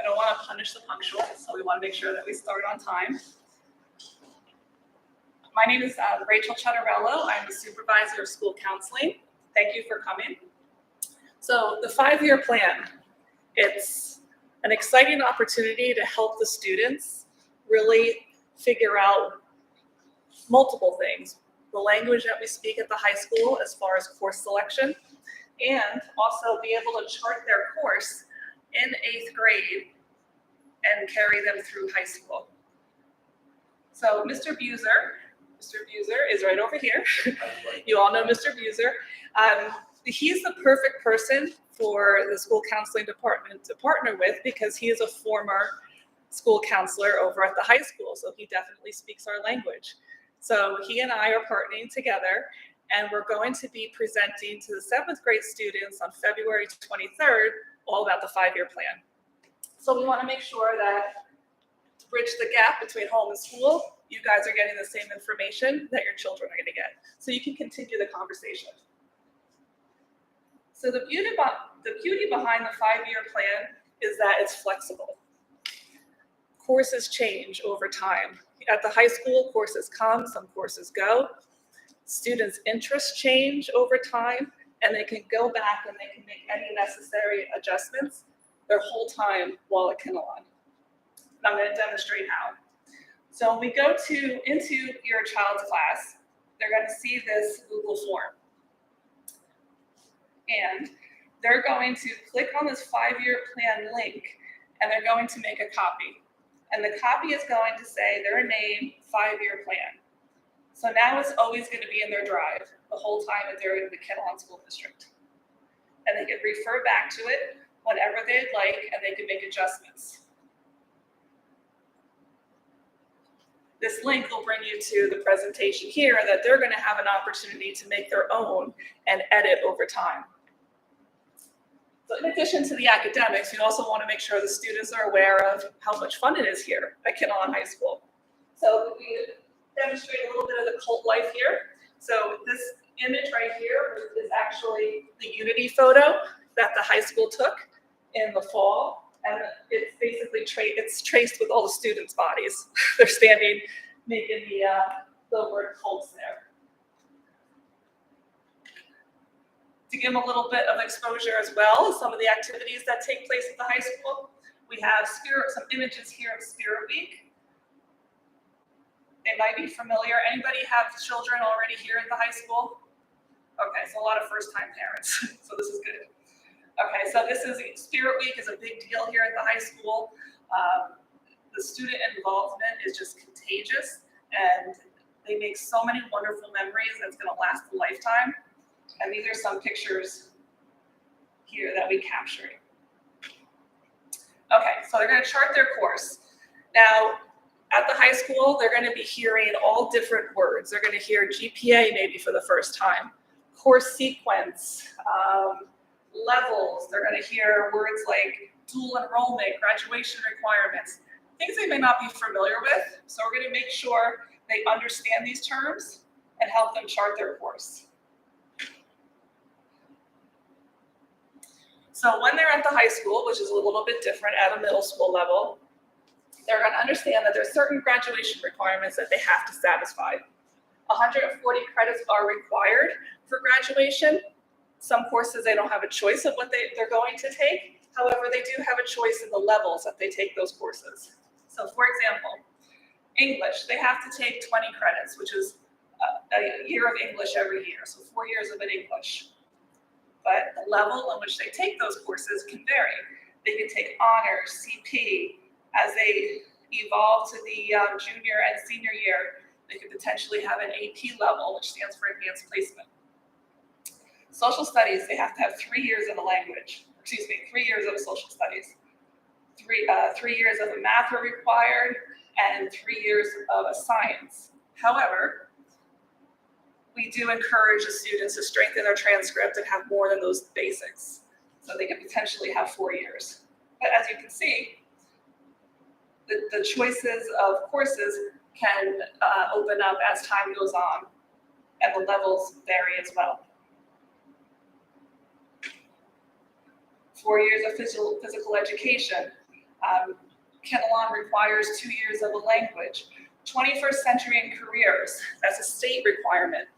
I don't want to punish the punctual, so we want to make sure that we start on time. My name is Rachel Chattarello. I'm the supervisor of school counseling. Thank you for coming. So the 5-year plan, it's an exciting opportunity to help the students really figure out multiple things. The language that we speak at the high school as far as course selection, and also be able to chart their course in 8th grade and carry them through high school. So Mr. Buser is right over here. You all know Mr. Buser. He's the perfect person for the school counseling department to partner with because he is a former school counselor over at the high school, so he definitely speaks our language. So he and I are partnering together, and we're going to be presenting to the 7th grade students on February 23rd all about the 5-year plan. So we want to make sure that to bridge the gap between home and school, you guys are getting the same information that your children are going to get, so you can continue the conversation. So the beauty behind the 5-year plan is that it's flexible. Courses change over time. At the high school, courses come, some courses go. Students' interests change over time, and they can go back and they can make any necessary adjustments their whole time while at Kinnelon. And I'm going to demonstrate how. So when we go into your child's class, they're going to see this Google form. And they're going to click on this 5-year plan link, and they're going to make a copy. And the copy is going to say their name, 5-year plan. So now it's always going to be in their drive the whole time that they're in the Kinnelon School District. And they can refer back to it whenever they'd like, and they can make adjustments. This link will bring you to the presentation here that they're going to have an opportunity to make their own and edit over time. So in addition to the academics, you also want to make sure the students are aware of how much fun it is here at Kinnelon High School. So we demonstrate a little bit of the cult life here. So this image right here is actually the unity photo that the high school took in the fall. And it's basically it's traced with all the students' bodies. They're standing, making the word cults there. To give them a little bit of exposure as well as some of the activities that take place at the high school, we have some images here of Spirit Week. They might be familiar. Anybody have children already here at the high school? Okay, so a lot of first-time parents, so this is good. Okay, so this is Spirit Week is a big deal here at the high school. The student involvement is just contagious, and they make so many wonderful memories that's going to last a lifetime. And these are some pictures here that we captured. Okay, so they're going to chart their course. Now, at the high school, they're going to be hearing all different words. They're going to hear GPA maybe for the first time, course sequence, levels. They're going to hear words like dual enrollment, graduation requirements, things they may not be familiar with. So we're going to make sure they understand these terms and help them chart their course. So when they're at the high school, which is a little bit different at a middle school level, they're going to understand that there's certain graduation requirements that they have to satisfy. 140 credits are required for graduation. Some courses, they don't have a choice of what they're going to take. However, they do have a choice in the levels that they take those courses. So for example, English, they have to take 20 credits, which is a year of English every year. So 4 years of an English. But the level in which they take those courses can vary. They can take honors, CP. As they evolve to the junior and senior year, they could potentially have an AP level, which stands for Advanced Placement. Social studies, they have to have 3 years of a language, 3 years of social studies. 3 years of a math are required, and 3 years of a science. However, we do encourage the students to strengthen their transcript and have more than those basics. So they could potentially have 4 years. But as you can see, the choices of courses can open up as time goes on, and the levels vary as well. 4 years of physical education. Kinnelon requires 2 years of a language. 21st century and careers, that's a state requirement.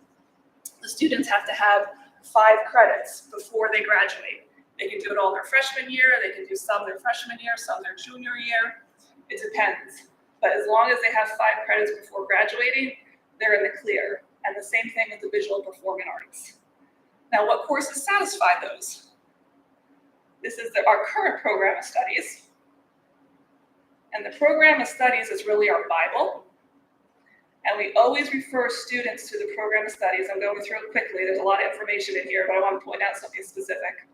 The students have to have 5 credits before they graduate. They can do it all their freshman year, they can do some their freshman year, some their junior year. It depends. But as long as they have 5 credits before graduating, they're in the clear. And the same thing with the visual and performing arts. Now, what courses satisfy those? This is our current program of studies. And the program of studies is really our Bible. And we always refer students to the program of studies. I'm going through it quickly. There's a lot of information in here, but I want to point out something specific.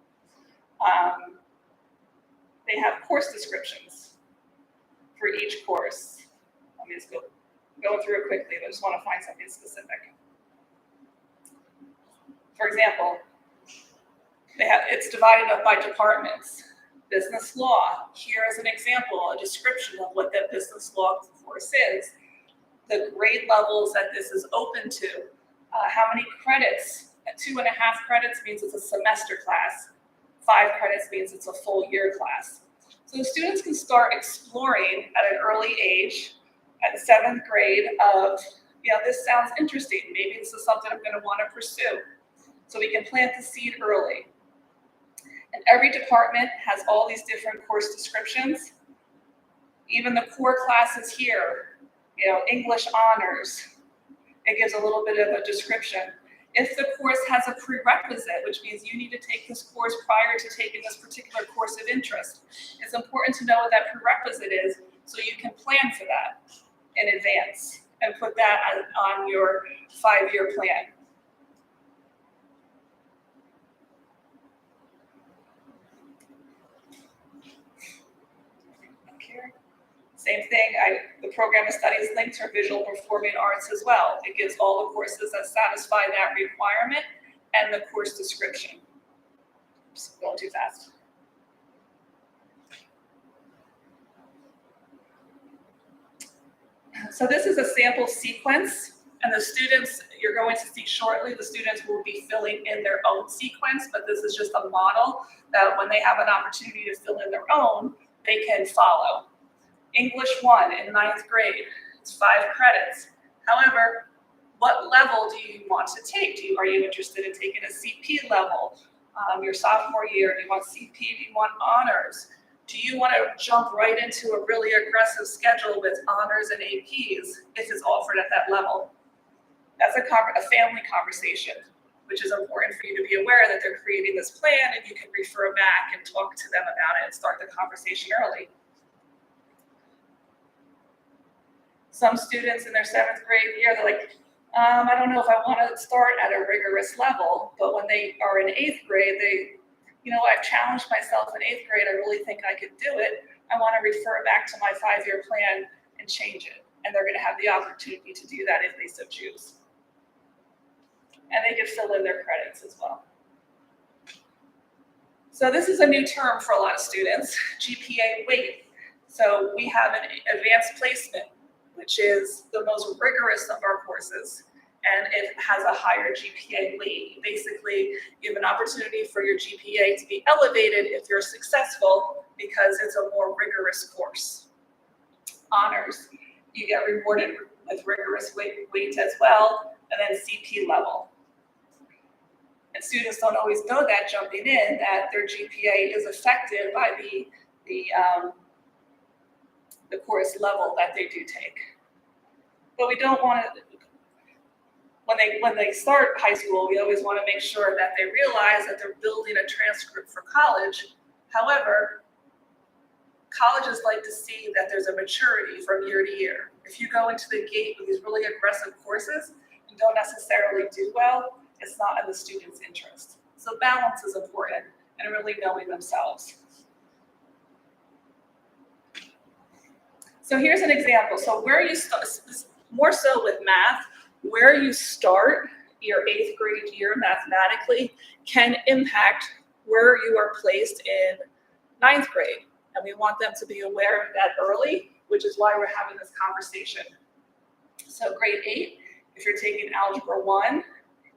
They have course descriptions for each course. Let me just go through it quickly, but I just want to find something specific. For example, it's divided up by departments. Business law, here is an example, a description of what that business law course is. The grade levels that this is open to, how many credits. 2.5 credits means it's a semester class. 5 credits means it's a full year class. So the students can start exploring at an early age, at 7th grade of, this sounds interesting. Maybe this is something I'm gonna wanna pursue. So we can plant the seed early. And every department has all these different course descriptions. Even the core classes here, English honors, it gives a little bit of a description. If the course has a prerequisite, which means you need to take this course prior to taking this particular course of interest, it's important to know what that prerequisite is so you can plan for that in advance and put that on your 5-year plan. Same thing, the program of studies linked to visual performing arts as well. It gives all the courses that satisfy that requirement and the course description. Oops, going too fast. So this is a sample sequence, and the students, you're going to see shortly, the students will be filling in their own sequence, but this is just a model that when they have an opportunity to fill in their own, they can follow. English 1 in 9th grade, it's 5 credits. However, what level do you want to take? Are you interested in taking a CP level? Your sophomore year, do you want CP, do you want honors? Do you want to jump right into a really aggressive schedule with honors and APs if it's offered at that level? That's a family conversation, which is important for you to be aware that they're creating this plan and you can refer back and talk to them about it and start the conversation early. Some students in their 7th grade year, they're like, I don't know if I want to start at a rigorous level, but when they are in 8th grade, I've challenged myself in 8th grade, I really think I could do it. I want to refer back to my 5-year plan and change it. And they're going to have the opportunity to do that if they so choose. And they can fill in their credits as well. So this is a new term for a lot of students, GPA weight. So we have an advanced placement, which is the most rigorous of our courses, and it has a higher GPA weight. Basically, you have an opportunity for your GPA to be elevated if you're successful because it's a more rigorous course. Honors, you get rewarded with rigorous weight as well, and then CP level. And students don't always know that jumping in, that their GPA is affected by the course level that they do take. But we don't want to, when they start high school, we always want to make sure that they realize that they're building a transcript for college. However, colleges like to see that there's a maturity from year to year. If you go into the gate with these really aggressive courses and don't necessarily do well, it's not in the student's interest. So balance is important and really knowing themselves. So here's an example. So where you start, more so with math, where you start your 8th grade year mathematically can impact where you are placed in 9th grade. And we want them to be aware of that early, which is why we're having this conversation. So grade 8, if you're taking Algebra 1,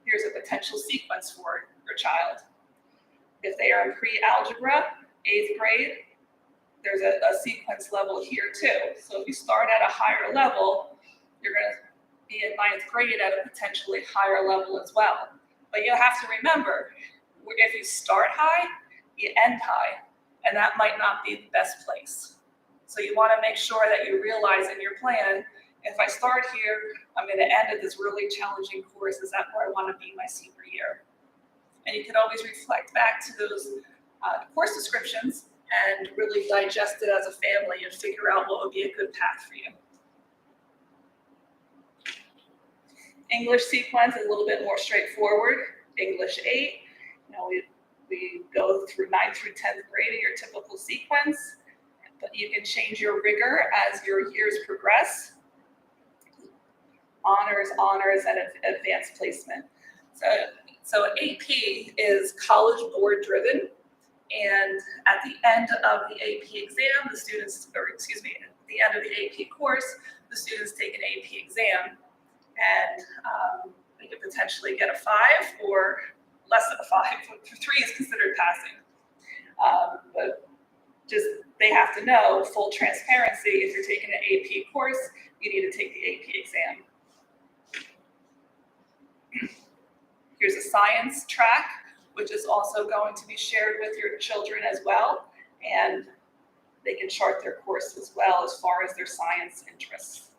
here's a potential sequence for your child. If they are in pre-algebra, 8th grade, there's a sequence level here too. So if you start at a higher level, you're going to be in 9th grade at a potentially higher level as well. But you have to remember, if you start high, you end high, and that might not be the best place. So you want to make sure that you realize in your plan, if I start here, I'm going to end at this really challenging course. Is that where I want to be my senior year? And you can always reflect back to those course descriptions and really digest it as a family and figure out what would be a good path for you. English sequence is a little bit more straightforward. English 8, we go through 9th through 10th grade in your typical sequence, but you can change your rigor as your years progress. Honors, and advanced placement. So AP is College Board driven, and at the end of the AP exam, at the end of the AP course, the students take an AP exam, and they could potentially get a 5 or less than a 5. 3 is considered passing. But just they have to know, full transparency, if you're taking an AP course, you need to take the AP exam. Here's a science track, which is also going to be shared with your children as well, and they can chart their course as well as far as their science interests.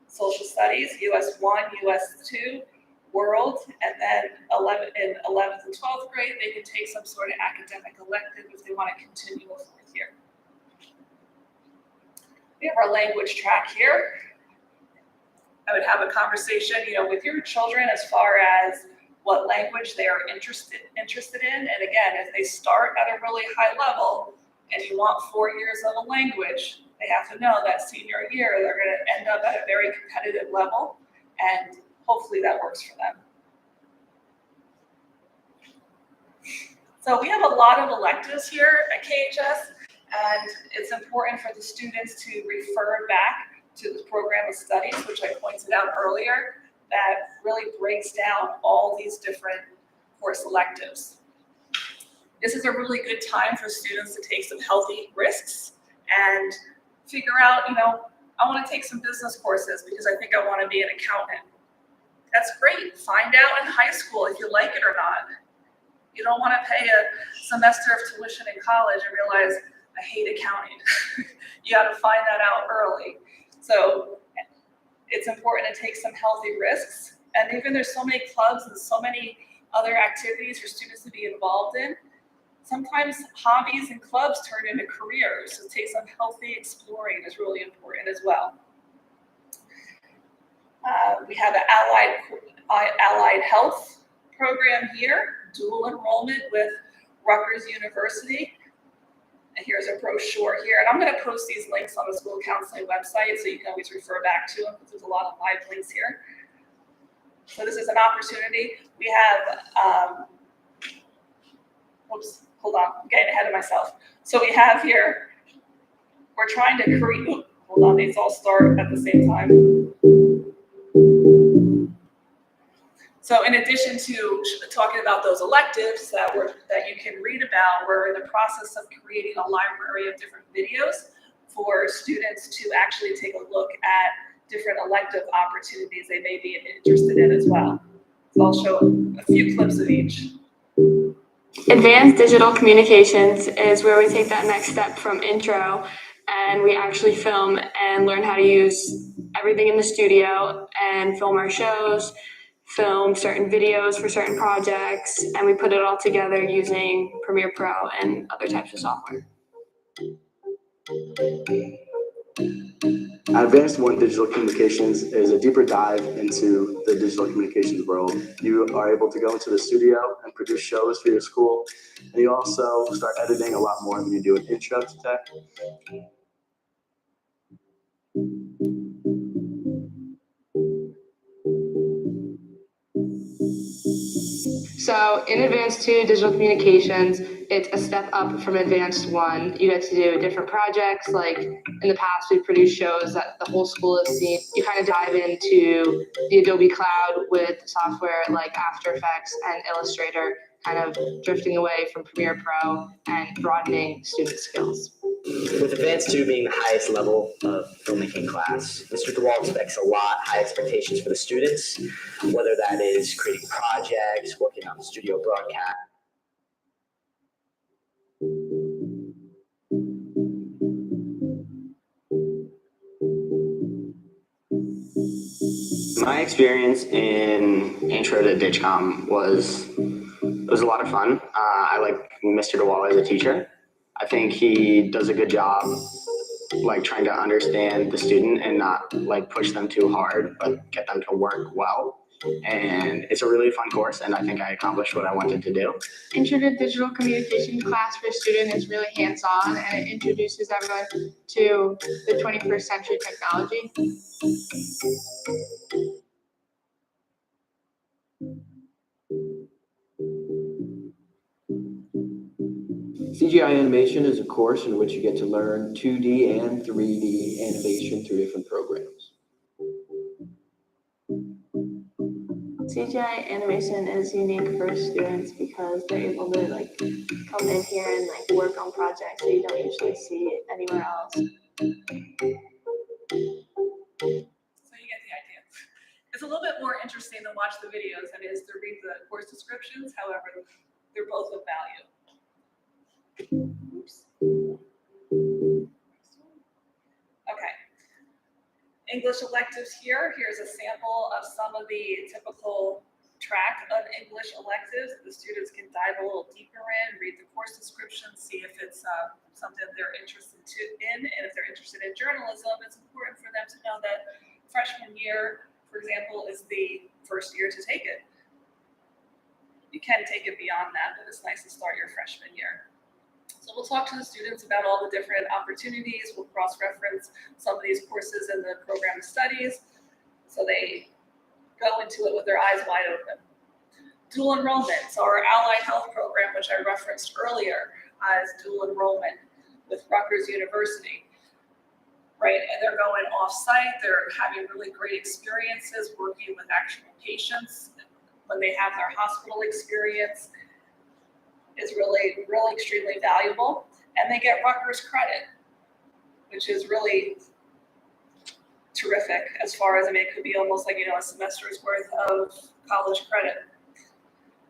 Social studies, US 1, US 2, world, and then in 11th and 12th grade, they can take some sort of academic elective if they want to continue a 4th year. We have our language track here. I would have a conversation, with your children as far as what language they are interested in. And again, if they start at a really high level and you want 4 years of a language, they have to know that senior year they're going to end up at a very competitive level, and hopefully that works for them. So we have a lot of electives here at KHS, and it's important for the students to refer back to the program of studies, which I pointed out earlier, that really breaks down all these different course electives. This is a really good time for students to take some healthy risks and figure out, I want to take some business courses because I think I want to be an accountant. That's great. Find out in high school if you like it or not. You don't want to pay a semester of tuition in college and realize, I hate accounting. You got to find that out early. So it's important to take some healthy risks. And even there's so many clubs and so many other activities for students to be involved in. Sometimes hobbies and clubs turn into careers. So take some healthy exploring is really important as well. We have an allied health program here, dual enrollment with Rutgers University. And here's a brochure here. And I'm going to post these links on the school counseling website so you can always refer back to them because there's a lot of live links here. So this is an opportunity. We have, hold on, I'm getting ahead of myself. So we have here, we're trying to create, hold on, these all start at the same time. So in addition to talking about those electives that you can read about, we're in the process of creating a library of different videos for students to actually take a look at different elective opportunities they may be interested in as well. So I'll show a few clips of each. Advanced digital communications is where we take that next step from intro and we actually film and learn how to use everything in the studio and film our shows, film certain videos for certain projects, and we put it all together using Premiere Pro and other types of software. Advanced 1 Digital Communications is a deeper dive into the digital communications world. You are able to go into the studio and produce shows for your school, and you also start editing a lot more than you do in Intro to Tech. So in Advanced 2 Digital Communications, it's a step up from Advanced 1. You get to do different projects. Like in the past, we produced shows that the whole school has seen. You kind of dive into the Adobe Cloud with software like After Effects and Illustrator, kind of drifting away from Premiere Pro and broadening student skills. With Advanced 2 being the highest level of filmmaking class, Mr. DeWalt expects a lot, high expectations for the students, whether that is creating projects, working on studio broadcast. My experience in Intro to Digcom was a lot of fun. I like Mr. DeWall as a teacher. I think he does a good job like trying to understand the student and not like push them too hard, but get them to work well. And it's a really fun course, and I think I accomplished what I wanted to do. Intro to Digital Communication class for student is really hands-on, and it introduces everyone to the 21st century technology. CGI animation is a course in which you get to learn 2D and 3D animation through different programs. CGI animation is unique for students because they're able to like come in here and like work on projects that you don't usually see anywhere else. So you get the idea. It's a little bit more interesting to watch the videos than it is to read the course descriptions. However, they're both of value. Oops. Okay. English electives here. Here's a sample of some of the typical track of English electives. The students can dive a little deeper in, read the course description, see if it's something they're interested in. And if they're interested in journalism, it's important for them to know that freshman year, for example, is the first year to take it. You can take it beyond that, but it's nice to start your freshman year. So we'll talk to the students about all the different opportunities. We'll cross-reference some of these courses in the program of studies so they go into it with their eyes wide open. Dual enrollment. So our allied health program, which I referenced earlier, has dual enrollment with Rutgers University, right? And they're going off-site. They're having really great experiences working with actual patients. When they have their hospital experience, is really extremely valuable, and they get Rutgers credit, which is really terrific as far as, I mean, it could be almost like, a semester's worth of college credit.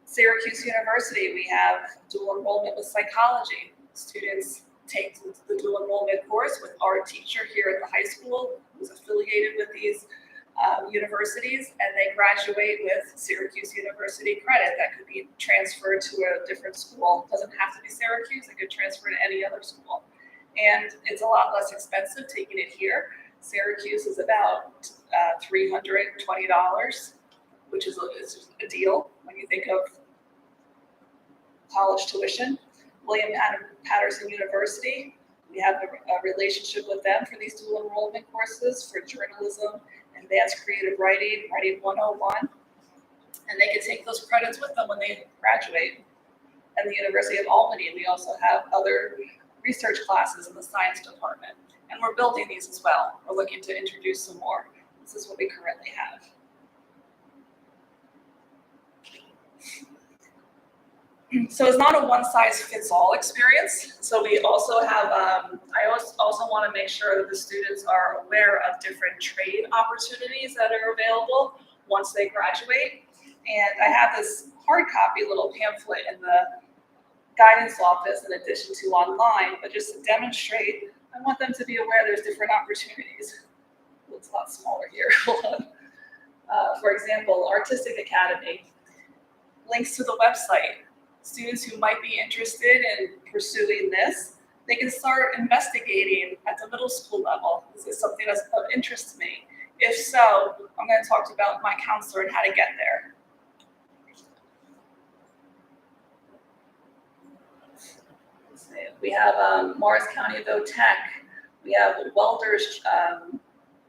Syracuse University, we have dual enrollment with psychology. Students take the dual enrollment course with our teacher here at the high school, who's affiliated with these universities, and they graduate with Syracuse University credit that could be transferred to a different school. It doesn't have to be Syracuse, it could transfer to any other school. And it's a lot less expensive taking it here. Syracuse is about $320, which is a deal when you think of college tuition. William Patterson University, we have a relationship with them for these dual enrollment courses for journalism, advanced creative writing, writing 101, and they can take those credits with them when they graduate. And the University of Albany, we also have other research classes in the science department, and we're building these as well. We're looking to introduce some more. This is what we currently have. So it's not a one-size-fits-all experience. So we also have, I also want to make sure that the students are aware of different trade opportunities that are available once they graduate. And I have this hard copy little pamphlet in the guidance office in addition to online, but just to demonstrate, I want them to be aware there's different opportunities. It looks a lot smaller here. For example, Artistic Academy, links to the website. Students who might be interested in pursuing this, they can start investigating at the middle school level. Is this something that's of interest to me? If so, I'm going to talk about my counselor and how to get there. We have Morris County VOTech. We have welders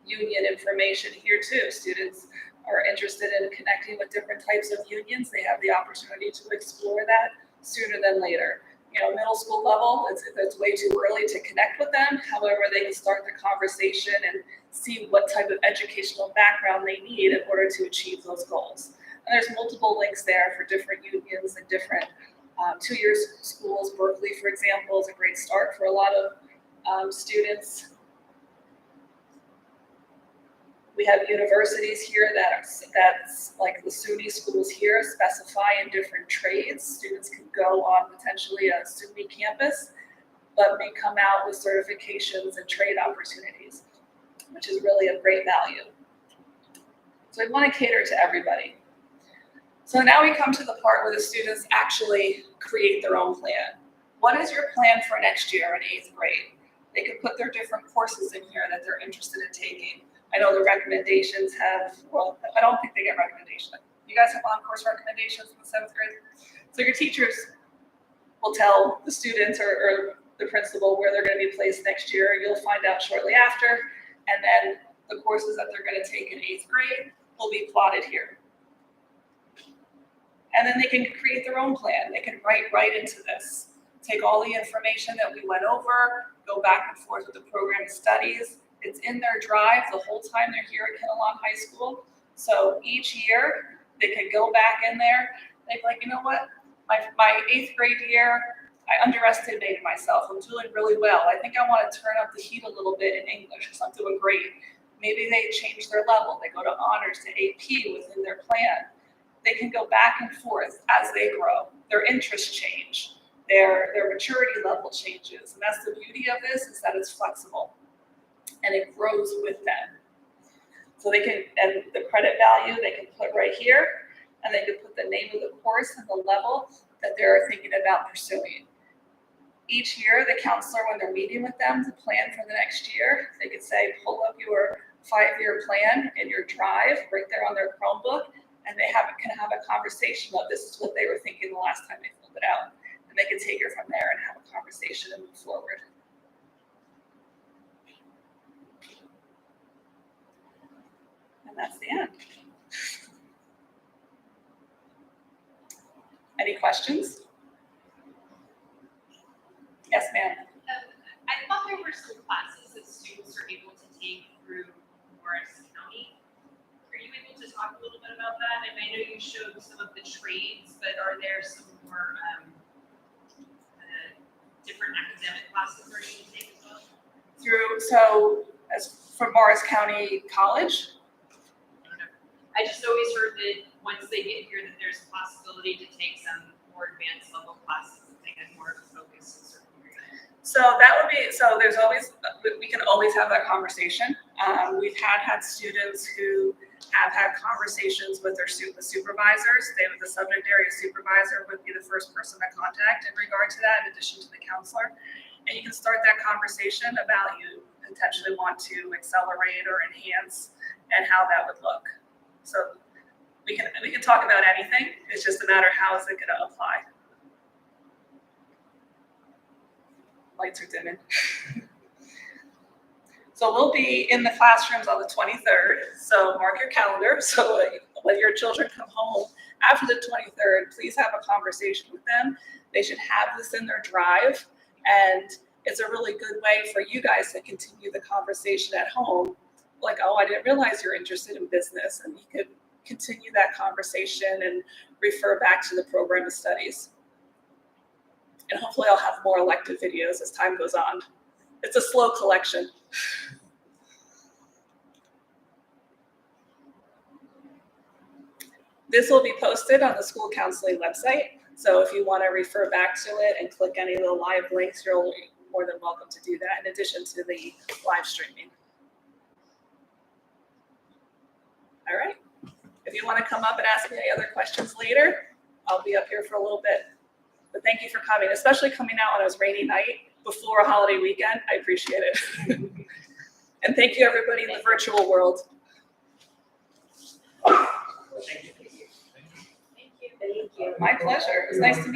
union information here too. Students are interested in connecting with different types of unions. They have the opportunity to explore that sooner than later. Middle school level, it's way too early to connect with them. However, they can start the conversation and see what type of educational background they need in order to achieve those goals. And there's multiple links there for different unions and different two-year schools. Berkeley, for example, is a great start for a lot of students. We have universities here that's like the SUNY schools here specify in different trades. Students can go on potentially a SUNY campus, but may come out with certifications and trade opportunities, which is really of great value. So we want to cater to everybody. So now we come to the part where the students actually create their own plan. What is your plan for next year in 8th grade? They could put their different courses in here that they're interested in taking. I know the recommendations have, well, I don't think they get recommendations. You guys have on-course recommendations in the 7th grade? So your teachers will tell the students or the principal where they're going to be placed next year. You'll find out shortly after. And then the courses that they're going to take in 8th grade will be plotted here. And then they can create their own plan. They can write right into this. Take all the information that we went over, go back and forth with the program studies. It's in their drive the whole time they're here at Kinnelon High School. So each year they can go back in there. They'd be like, you know what? My 8th grade year, I underestimated myself. I'm doing really well. I think I want to turn up the heat a little bit in English because I'm doing great. Maybe they change their level. They go to honors, to AP within their plan. They can go back and forth as they grow. Their interests change. Their maturity level changes. And that's the beauty of this, is that it's flexible and it grows with them. So they can, and the credit value they can put right here, and they can put the name of the course and the level that they're thinking about pursuing. Each year, the counselor, when they're meeting with them to plan for the next year, they could say, pull up your 5-year plan in your drive right there on their Chromebook, and they can have a conversation of this is what they were thinking the last time they filled it out. And they can take it from there and have a conversation and move forward. And that's the end. Any questions? Yes, ma'am. I thought there were some classes that students are able to take through Morris County. Are you able to talk a little bit about that? And I know you showed some of the trades, but are there some more different academic classes where you can take as well? So as for Morris County College, I just always heard that once they get here that there's a possibility to take some more advanced level classes if they had more of a focus in certain areas. so that would be, so there's always, we can always have that conversation. We've had students who have had conversations with their supervisors. The subject area supervisor would be the first person to contact in regard to that, in addition to the counselor. And you can start that conversation about you potentially want to accelerate or enhance and how that would look. So we can talk about anything. It's just a matter how is it going to apply. Lights are dimming. So we'll be in the classrooms on the 23rd. So mark your calendar. So when your children come home after the 23rd, please have a conversation with them. They should have this in their drive. And it's a really good way for you guys to continue the conversation at home. Like, oh, I didn't realize you're interested in business. And you could continue that conversation and refer back to the program of studies. And hopefully I'll have more elective videos as time goes on. It's a slow collection. This will be posted on the school counseling website. So if you want to refer back to it and click any of the live links, you're more than welcome to do that in addition to the live streaming. All right. If you want to come up and ask me any other questions later, I'll be up here for a little bit. But thank you for coming, especially coming out on a rainy night before a holiday weekend. I appreciate it. And thank you, everybody in the virtual world. Thank you. My pleasure. It was nice to meet you.